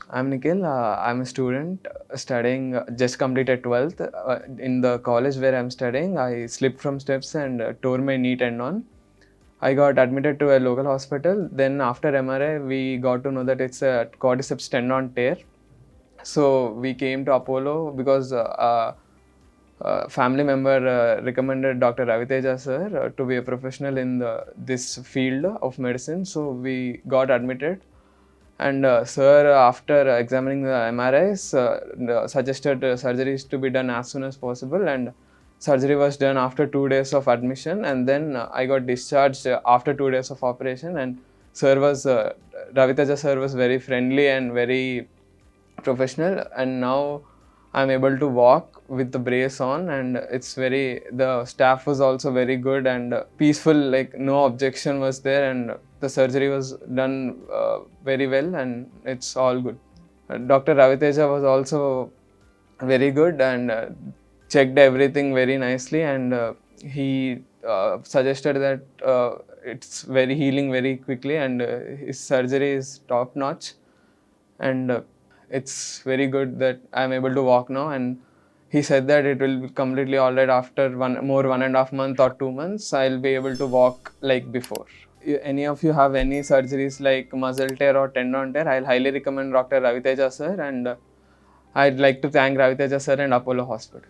I'm Nikhil. I'm a student studying, just completed 12th. In the college where I'm studying, I slipped from steps and tore my knee tendon. I got admitted to a local hospital. Then after MRI, we got to know that it's a quadriceps tendon tear. So we came to Apollo because family member recommended Dr. Ravi Teja sir to be a professional in this field of medicine. So we got admitted. And sir, after examining the MRIs, suggested surgeries to be done as soon as possible. And surgery was done after 2 days of admission. And then I got discharged after 2 days of operation. And sir was, Ravi Teja sir was very friendly and very professional. And now I'm able to walk with the brace on, and the staff was also very good and peaceful, like no objection was there, and the surgery was done very well, and it's all good. Dr. Raviteja was also very good and checked everything very nicely, and he suggested that it's very healing very quickly, and his surgery is top notch, and it's very good that I'm able to walk now. And he said that it will be completely all right after 1.5 months or 2 months. I'll be able to walk like before. Any of you have any surgeries like muscle tear or tendon tear, I'll highly recommend Dr. Raviteja sir, and I'd like to thank Raviteja sir and Apollo Hospital.